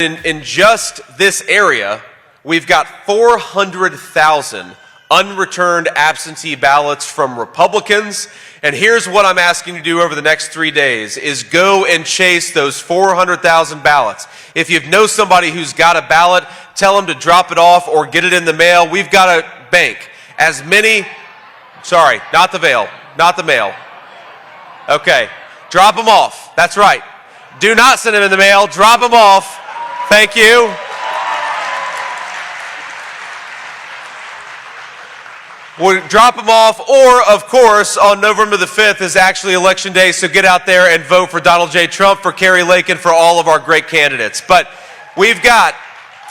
In just this area, we've got 400,000 unreturned absentee ballots from Republicans. And here's what I'm asking you to do over the next 3 days is go and chase those 400,000 ballots. If you know somebody who's got a ballot, tell them to drop it off or get it in the mail. We've got a bank. As many, sorry, not the mail, not the mail. Okay, drop them off. That's right. Do not send them in the mail. Drop them off. Thank you. We'll drop them off, or, of course, on November the 5th is actually Election Day, so get out there and vote for Donald J. Trump, for Carrie Lake, and for all of our great candidates. But we've got,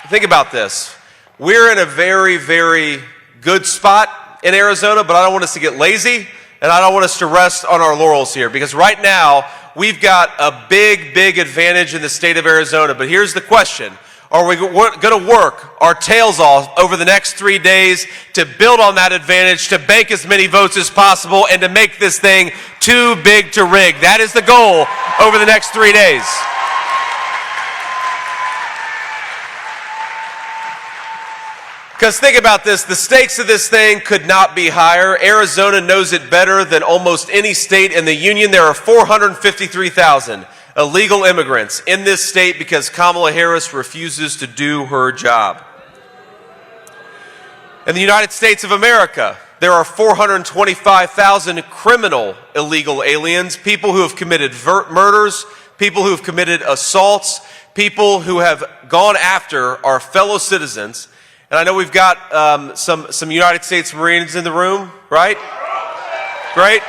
think about this, we're in a very, very good spot in Arizona, but I don't want us to get lazy, and I don't want us to rest on our laurels here, because right now, we've got a big, big advantage in the state of Arizona. But here's the question. Are we going to work our tails off over the next 3 days to build on that advantage, to bank as many votes as possible, and to make this thing too big to rig? That is the goal over the next 3 days. Because think about this, the stakes of this thing could not be higher. Arizona knows it better than almost any state in the union. There are 453,000 illegal immigrants in this state because Kamala Harris refuses to do her job. In the United States of America, there are 425,000 criminal illegal aliens, people who have committed murders, people who have committed assaults, people who have gone after our fellow citizens. And I know we've got some United States Marines in the room, right? Great.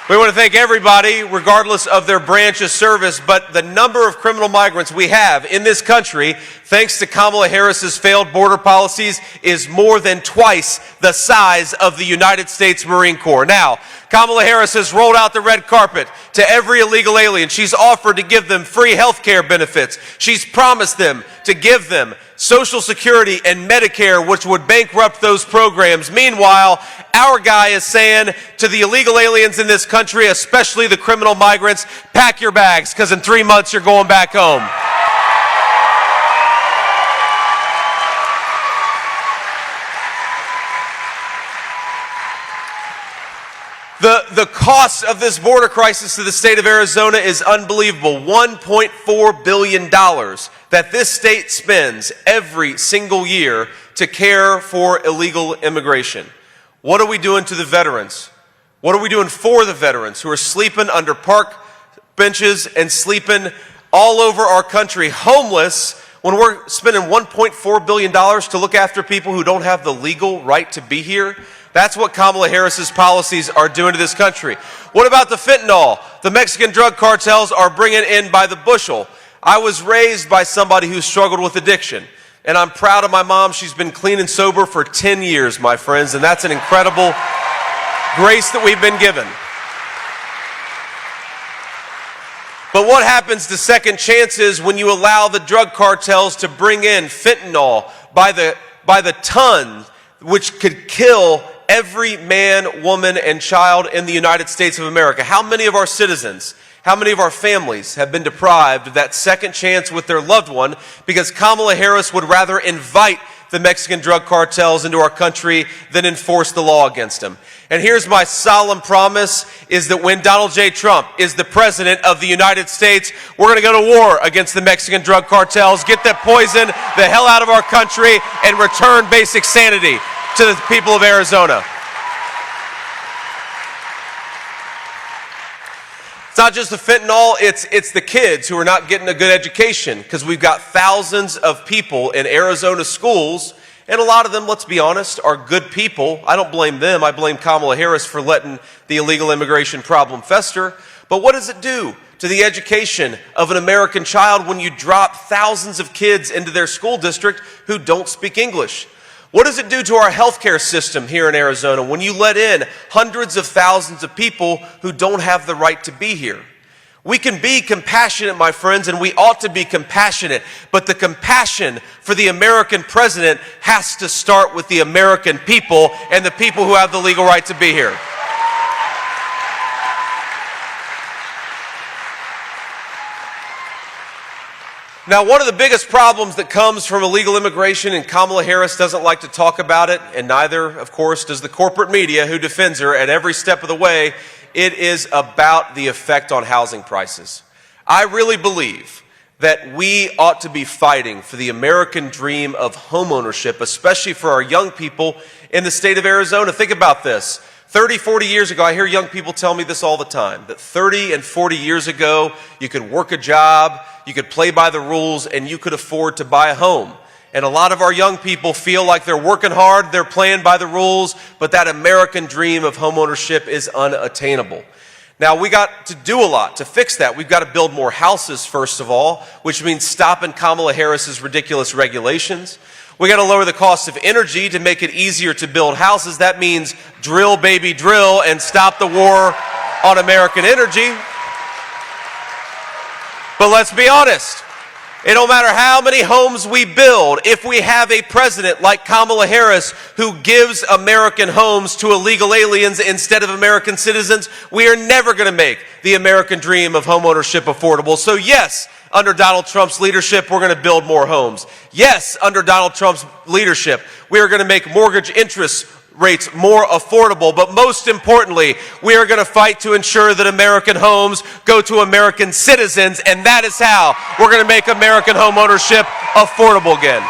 We want to thank everybody, regardless of their branch of service, but the number of criminal migrants we have in this country, thanks to Kamala Harris's failed border policies, is more than twice the size of the United States Marine Corps. Now, Kamala Harris has rolled out the red carpet to every illegal alien. She's offered to give them free health care benefits. She's promised them to give them Social Security and Medicare, which would bankrupt those programs. Meanwhile, our guy is saying to the illegal aliens in this country, especially the criminal migrants, pack your bags, because in 3 months you're going back home. The cost of this border crisis to the state of Arizona is unbelievable. $1.4 billion that this state spends every single year to care for illegal immigration. What are we doing to the veterans? What are we doing for the veterans who are sleeping under park benches and sleeping all over our country, homeless, when we're spending $1.4 billion to look after people who don't have the legal right to be here? That's what Kamala Harris's policies are doing to this country. What about the fentanyl? The Mexican drug cartels are bringing in by the bushel. I was raised by somebody who struggled with addiction, and I'm proud of my mom. She's been clean and sober for 10 years, my friends, and that's an incredible grace that we've been given. But what happens to second chances when you allow the drug cartels to bring in fentanyl by the ton, which could kill every man, woman, and child in the United States of America? How many of our citizens, how many of our families have been deprived of that second chance with their loved one because Kamala Harris would rather invite the Mexican drug cartels into our country than enforce the law against them? And here's my solemn promise, is that when Donald J. Trump is the president of the United States, we're going to go to war against the Mexican drug cartels, get that poison the hell out of our country, and return basic sanity to the people of Arizona. It's not just the fentanyl, it's the kids who are not getting a good education, because we've got thousands of people in Arizona schools, and a lot of them, let's be honest, are good people. I don't blame them. I blame Kamala Harris for letting the illegal immigration problem fester. But what does it do to the education of an American child when you drop thousands of kids into their school district who don't speak English? What does it do to our healthcare system here in Arizona when you let in hundreds of thousands of people who don't have the right to be here? We can be compassionate, my friends, and we ought to be compassionate, but the compassion for the American president has to start with the American people and the people who have the legal right to be here. Now, one of the biggest problems that comes from illegal immigration, and Kamala Harris doesn't like to talk about it, and neither, of course, does the corporate media who defends her at every step of the way, it is about the effect on housing prices. I really believe that we ought to be fighting for the American dream of homeownership, especially for our young people in the state of Arizona. Think about this. 30, 40 years ago, I hear young people tell me this all the time, that 30 and 40 years ago, you could work a job, you could play by the rules, and you could afford to buy a home. And a lot of our young people feel like they're working hard, they're playing by the rules, but that American dream of homeownership is unattainable. Now, we got to do a lot to fix that. We've got to build more houses, first of all, which means stopping Kamala Harris's ridiculous regulations. We got to lower the cost of energy to make it easier to build houses. That means drill, baby, drill, and stop the war on American energy. But let's be honest. It don't matter how many homes we build, if we have a president like Kamala Harris who gives American homes to illegal aliens instead of American citizens, we are never going to make the American dream of homeownership affordable. So yes, under Donald Trump's leadership, we're going to build more homes. Yes, under Donald Trump's leadership, we are going to make mortgage interest rates more affordable, but most importantly, we are going to fight to ensure that American homes go to American citizens, and that is how we're going to make American home ownership affordable again.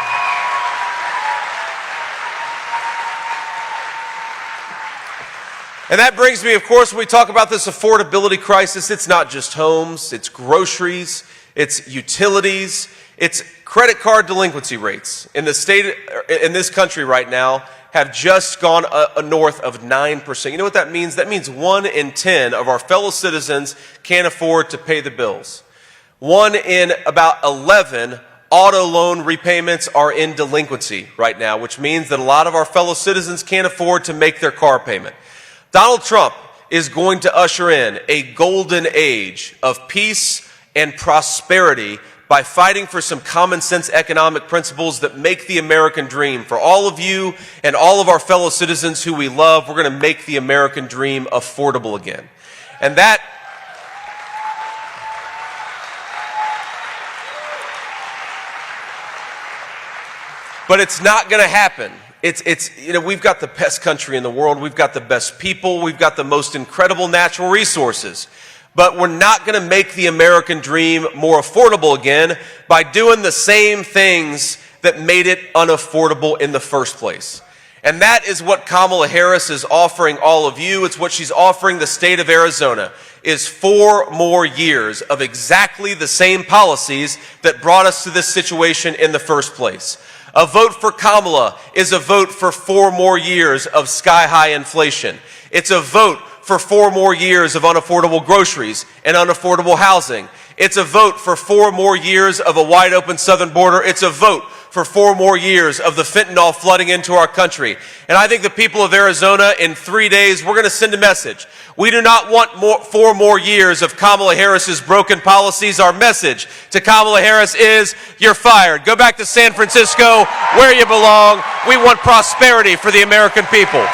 And that brings me, of course, when we talk about this affordability crisis, it's not just homes, it's groceries, it's utilities, it's credit card delinquency rates. In this country right now, have just gone north of 9%. You know what that means? That means 1 in 10 of our fellow citizens can't afford to pay the bills. 1 in about 11 auto loan repayments are in delinquency right now, which means that a lot of our fellow citizens can't afford to make their car payment. Donald Trump is going to usher in a golden age of peace and prosperity by fighting for some common sense economic principles that make the American dream. For all of you and all of our fellow citizens who we love, we're going to make the American dream affordable again. And that but it's not going to happen. We've got the best country in the world. We've got the best people. We've got the most incredible natural resources. But we're not going to make the American dream more affordable again by doing the same things that made it unaffordable in the first place. And that is what Kamala Harris is offering all of you. It's what she's offering the state of Arizona, is 4 more years of exactly the same policies that brought us to this situation in the first place. A vote for Kamala is a vote for 4 more years of sky-high inflation. It's a vote for 4 more years of unaffordable groceries and unaffordable housing. It's a vote for 4 more years of a wide-open southern border. It's a vote for 4 more years of the fentanyl flooding into our country. And I think the people of Arizona, in 3 days, we're going to send a message. We do not want 4 more years of Kamala Harris's broken policies. Our message to Kamala Harris is, you're fired. Go back to San Francisco, where you belong. We want prosperity for the American people.